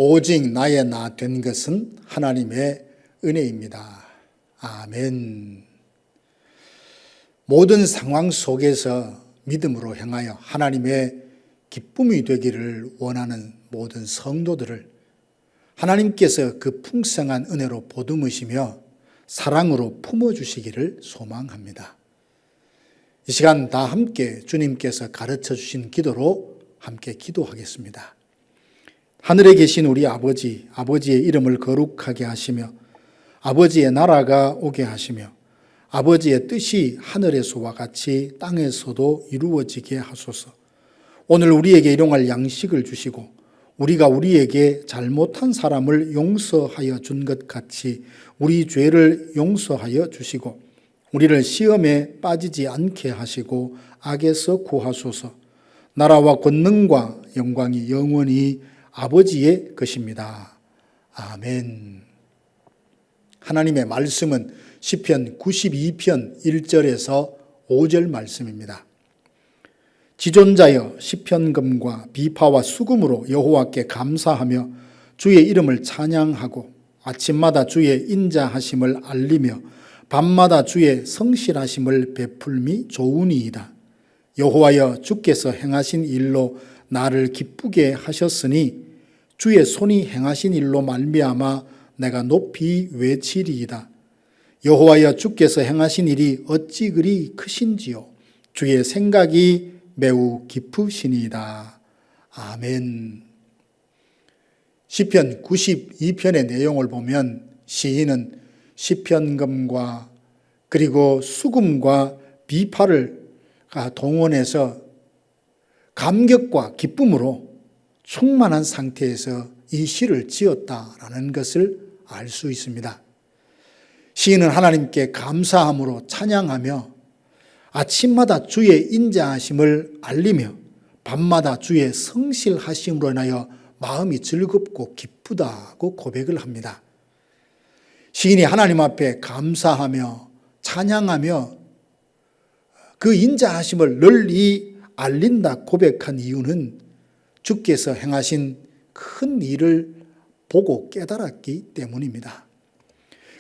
오직 나의 나 된 것은 하나님의 은혜입니다. 아멘. 모든 상황 속에서 믿음으로 행하여 하나님의 기쁨이 되기를 원하는 모든 성도들을 하나님께서 그 풍성한 은혜로 보듬으시며 사랑으로 품어주시기를 소망합니다. 이 시간 다 함께 주님께서 가르쳐 주신 기도로 함께 기도하겠습니다. 하늘에 계신 우리 아버지, 아버지의 이름을 거룩하게 하시며 아버지의 나라가 오게 하시며 아버지의 뜻이 하늘에서와 같이 땅에서도 이루어지게 하소서. 오늘 우리에게 일용할 양식을 주시고 우리가 우리에게 잘못한 사람을 용서하여 준 것 같이 우리 죄를 용서하여 주시고 우리를 시험에 빠지지 않게 하시고 악에서 구하소서. 나라와 권능과 영광이 영원히 아버지의 것입니다. 아멘. 하나님의 말씀은 시편 92편 1절에서 5절 말씀입니다. 지존자여 시편금과 비파와 수금으로 여호와께 감사하며 주의 이름을 찬양하고 아침마다 주의 인자하심을 알리며 밤마다 주의 성실하심을 베풀미 좋으니이다. 여호와여 주께서 행하신 일로 나를 기쁘게 하셨으니 주의 손이 행하신 일로 말미암아 내가 높이 외치리이다. 여호와여 주께서 행하신 일이 어찌 그리 크신지요. 주의 생각이 매우 깊으시니이다. 아멘. 시편 92편의 내용을 보면 시인은 시편금과 그리고 수금과 비파를 동원해서 감격과 기쁨으로 충만한 상태에서 이 시를 지었다라는 것을 알 수 있습니다. 시인은 하나님께 감사함으로 찬양하며 아침마다 주의 인자하심을 알리며 밤마다 주의 성실하심으로 인하여 마음이 즐겁고 기쁘다고 고백을 합니다. 시인이 하나님 앞에 감사하며 찬양하며 그 인자하심을 널리 알린다 고백한 이유는 주께서 행하신 큰 일을 보고 깨달았기 때문입니다.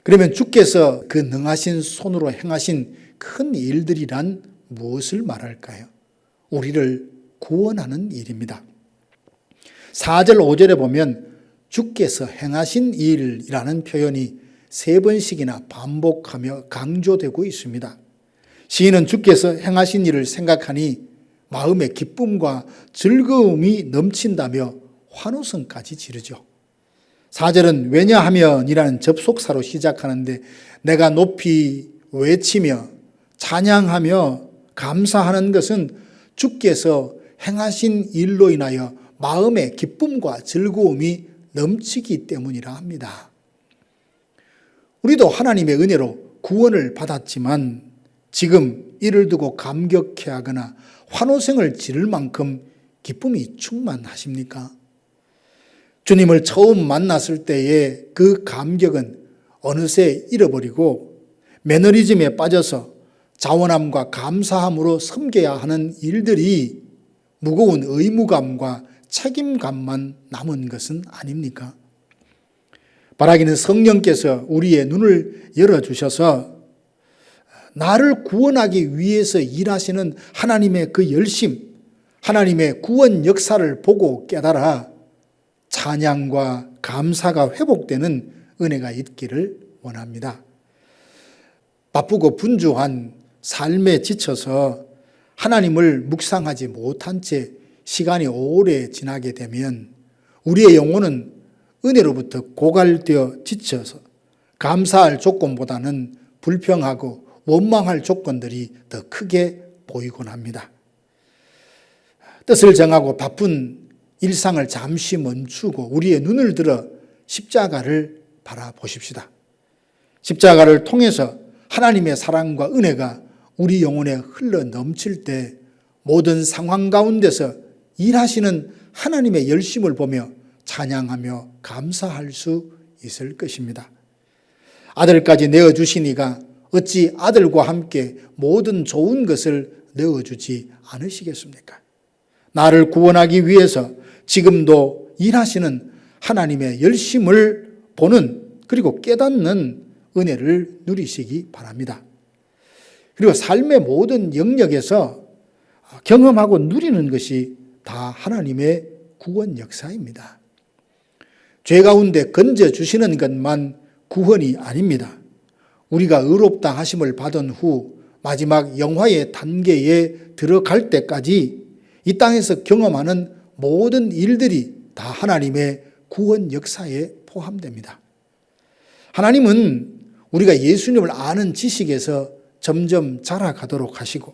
그러면 주께서 그 능하신 손으로 행하신 큰 일들이란 무엇을 말할까요? 우리를 구원하는 일입니다. 4절 5절에 보면 주께서 행하신 일이라는 표현이 3번씩이나 반복하며 강조되고 있습니다. 시인은 주께서 행하신 일을 생각하니 마음의 기쁨과 즐거움이 넘친다며 환호성까지 지르죠. 4절은 왜냐하면이라는 접속사로 시작하는데 내가 높이 외치며 찬양하며 감사하는 것은 주께서 행하신 일로 인하여 마음의 기쁨과 즐거움이 넘치기 때문이라 합니다. 우리도 하나님의 은혜로 구원을 받았지만 지금 이를 두고 감격해하거나 환호성을 지를 만큼 기쁨이 충만하십니까? 주님을 처음 만났을 때의 그 감격은 어느새 잃어버리고 매너리즘에 빠져서 자원함과 감사함으로 섬겨야 하는 일들이 무거운 의무감과 책임감만 남은 것은 아닙니까? 바라기는 성령께서 우리의 눈을 열어주셔서 나를 구원하기 위해서 일하시는 하나님의 그 열심, 하나님의 구원 역사를 보고 깨달아 찬양과 감사가 회복되는 은혜가 있기를 원합니다. 바쁘고 분주한 삶에 지쳐서 하나님을 묵상하지 못한 채 시간이 오래 지나게 되면 우리의 영혼은 은혜로부터 고갈되어 지쳐서 감사할 조건보다는 불평하고 원망할 조건들이 더 크게 보이곤 합니다. 뜻을 정하고 바쁜 일상을 잠시 멈추고 우리의 눈을 들어 십자가를 바라보십시다. 십자가를 통해서 하나님의 사랑과 은혜가 우리 영혼에 흘러 넘칠 때 모든 상황 가운데서 일하시는 하나님의 열심을 보며 찬양하며 감사할 수 있을 것입니다. 아들까지 내어주시니가 어찌 아들과 함께 모든 좋은 것을 내어주지 않으시겠습니까? 나를 구원하기 위해서 지금도 일하시는 하나님의 열심을 보는 그리고 깨닫는 은혜를 누리시기 바랍니다. 그리고 삶의 모든 영역에서 경험하고 누리는 것이 다 하나님의 구원 역사입니다. 죄 가운데 건져주시는 것만 구원이 아닙니다. 우리가 의롭다 하심을 받은 후 마지막 영화의 단계에 들어갈 때까지 이 땅에서 경험하는 모든 일들이 다 하나님의 구원 역사에 포함됩니다. 하나님은 우리가 예수님을 아는 지식에서 점점 자라가도록 하시고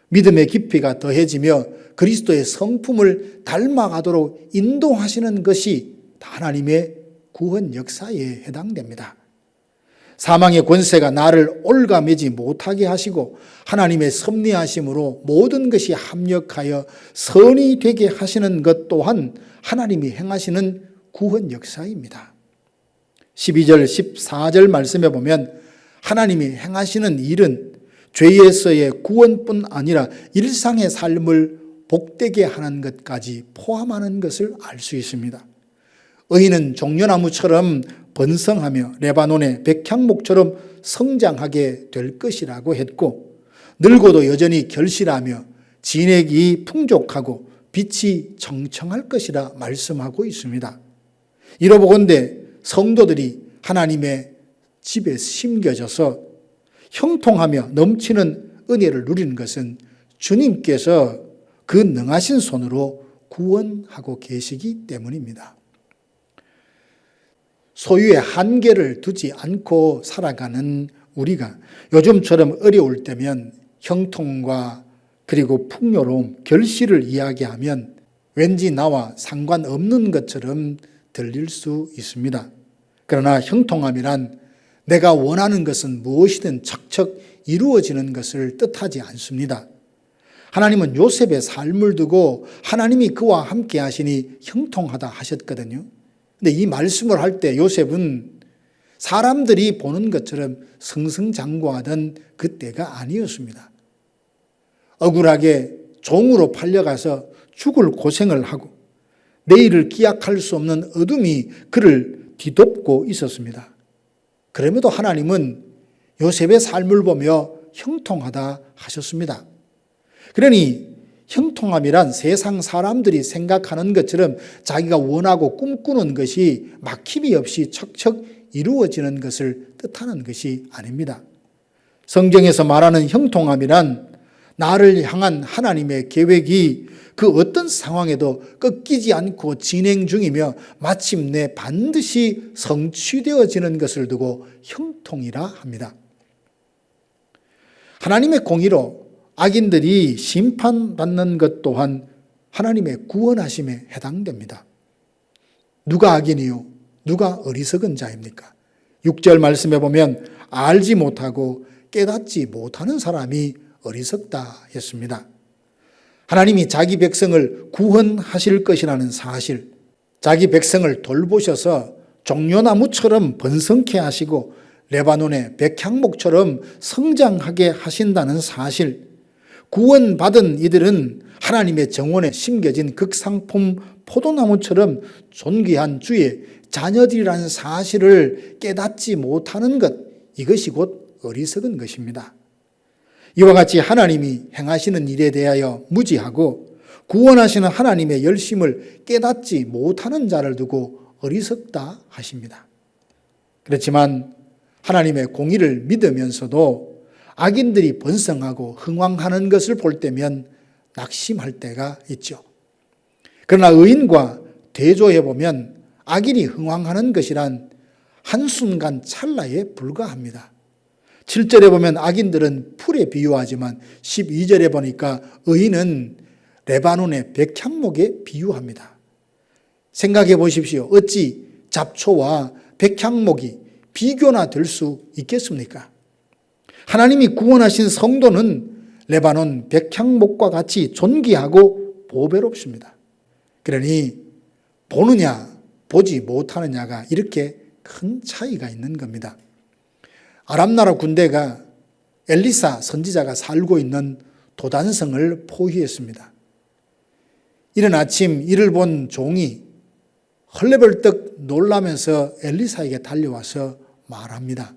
믿음의 깊이가 더해지며 그리스도의 성품을 닮아가도록 인도하시는 것이 다 하나님의 구원 역사에 해당됩니다. 사망의 권세가 나를 올가매지 못하게 하시고 하나님의 섭리하심으로 모든 것이 합력하여 선이 되게 하시는 것 또한 하나님이 행하시는 구원 역사입니다. 12절 14절 말씀에 보면 하나님이 행하시는 일은 죄에서의 구원뿐 아니라 일상의 삶을 복되게 하는 것까지 포함하는 것을 알 수 있습니다. 의인은 종려나무처럼 번성하며 레바논의 백향목처럼 성장하게 될 것이라고 했고 늙어도 여전히 결실하며 진액이 풍족하고 빛이 청청할 것이라 말씀하고 있습니다. 이러보건대 성도들이 하나님의 집에 심겨져서 형통하며 넘치는 은혜를 누리는 것은 주님께서 그 능하신 손으로 구원하고 계시기 때문입니다. 소유의 한계를 두지 않고 살아가는 우리가 요즘처럼 어려울 때면 형통과 그리고 풍요로움, 결실을 이야기하면 왠지 나와 상관없는 것처럼 들릴 수 있습니다. 그러나 형통함이란 내가 원하는 것은 무엇이든 척척 이루어지는 것을 뜻하지 않습니다. 하나님은 요셉의 삶을 두고 하나님이 그와 함께 하시니 형통하다 하셨거든요. 근데 이 말씀을 할 때 요셉은 사람들이 보는 것처럼 승승장구하던 그때가 아니었습니다. 억울하게 종으로 팔려가서 죽을 고생을 하고 내일을 기약할 수 없는 어둠이 그를 뒤덮고 있었습니다. 그럼에도 하나님은 요셉의 삶을 보며 형통하다 하셨습니다. 그러니 형통함이란 세상 사람들이 생각하는 것처럼 자기가 원하고 꿈꾸는 것이 막힘이 없이 척척 이루어지는 것을 뜻하는 것이 아닙니다. 성경에서 말하는 형통함이란 나를 향한 하나님의 계획이 그 어떤 상황에도 꺾이지 않고 진행 중이며 마침내 반드시 성취되어지는 것을 두고 형통이라 합니다. 하나님의 공의로 악인들이 심판받는 것 또한 하나님의 구원하심에 해당됩니다. 누가 악인이요? 누가 어리석은 자입니까? 6절 말씀에 보면 알지 못하고 깨닫지 못하는 사람이 어리석다 했습니다. 하나님이 자기 백성을 구원하실 것이라는 사실, 자기 백성을 돌보셔서 종려나무처럼 번성케 하시고 레바논의 백향목처럼 성장하게 하신다는 사실, 구원받은 이들은 하나님의 정원에 심겨진 극상품 포도나무처럼 존귀한 주의 자녀들이라는 사실을 깨닫지 못하는 것, 이것이 곧 어리석은 것입니다. 이와 같이 하나님이 행하시는 일에 대하여 무지하고 구원하시는 하나님의 열심을 깨닫지 못하는 자를 두고 어리석다 하십니다. 그렇지만 하나님의 공의를 믿으면서도 악인들이 번성하고 흥왕하는 것을 볼 때면 낙심할 때가 있죠. 그러나 의인과 대조해 보면 악인이 흥왕하는 것이란 한순간 찰나에 불과합니다. 7절에 보면 악인들은 풀에 비유하지만 12절에 보니까 의인은 레바논의 백향목에 비유합니다. 생각해 보십시오. 어찌 잡초와 백향목이 비교나 될 수 있겠습니까? 하나님이 구원하신 성도는 레바논 백향목과 같이 존귀하고 보배롭습니다. 그러니 보느냐 보지 못하느냐가 이렇게 큰 차이가 있는 겁니다. 아람나라 군대가 엘리사 선지자가 살고 있는 도단성을 포위했습니다. 이른 아침 이를 본 종이 헐레벌떡 놀라면서 엘리사에게 달려와서 말합니다.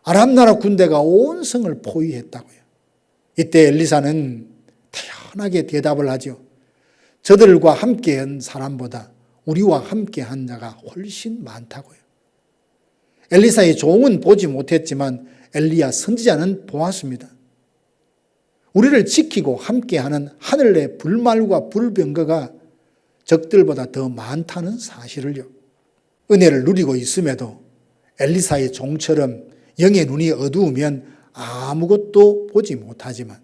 아람 나라 군대가 온 성을 포위했다고요. 이때 엘리사는 태연하게 대답을 하죠. 저들과 함께한 사람보다 우리와 함께한 자가 훨씬 많다고요. 엘리사의 종은 보지 못했지만 엘리야 선지자는 보았습니다. 우리를 지키고 함께하는 하늘의 불말과 불병거가 적들보다 더 많다는 사실을요. 은혜를 누리고 있음에도 엘리사의 종처럼 영의 눈이 어두우면 아무것도 보지 못하지만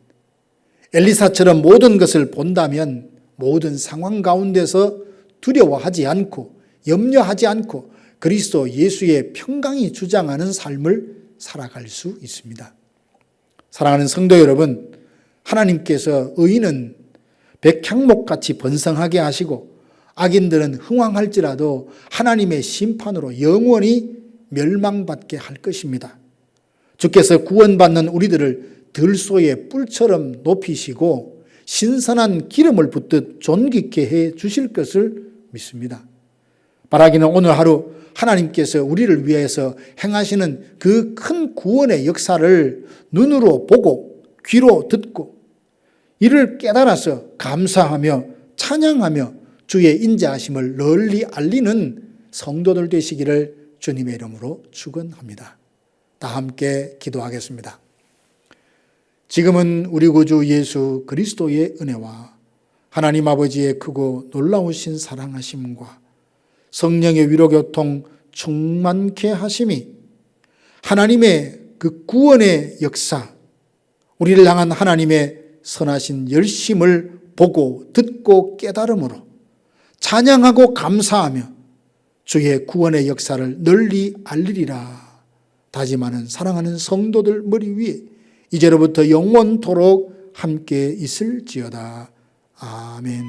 엘리사처럼 모든 것을 본다면 모든 상황 가운데서 두려워하지 않고 염려하지 않고 그리스도 예수의 평강이 주장하는 삶을 살아갈 수 있습니다. 사랑하는 성도 여러분, 하나님께서 의인은 백향목같이 번성하게 하시고 악인들은 흥황할지라도 하나님의 심판으로 영원히 멸망받게 할 것입니다. 주께서 구원받는 우리들을 들소의 뿔처럼 높이시고 신선한 기름을 붓듯 존귀케 해 주실 것을 믿습니다. 바라기는 오늘 하루 하나님께서 우리를 위해서 행하시는 그 큰 구원의 역사를 눈으로 보고 귀로 듣고 이를 깨달아서 감사하며 찬양하며 주의 인자하심을 널리 알리는 성도들 되시기를 주님의 이름으로 축원합니다. 다 함께 기도하겠습니다. 지금은 우리 구주 예수 그리스도의 은혜와 하나님 아버지의 크고 놀라우신 사랑하심과 성령의 위로교통 충만케 하심이 하나님의 그 구원의 역사, 우리를 향한 하나님의 선하신 열심을 보고 듣고 깨달음으로 찬양하고 감사하며 주의 구원의 역사를 널리 알리리라 다짐하는 사랑하는 성도들 머리 위에 이제로부터 영원토록 함께 있을지어다. 아멘.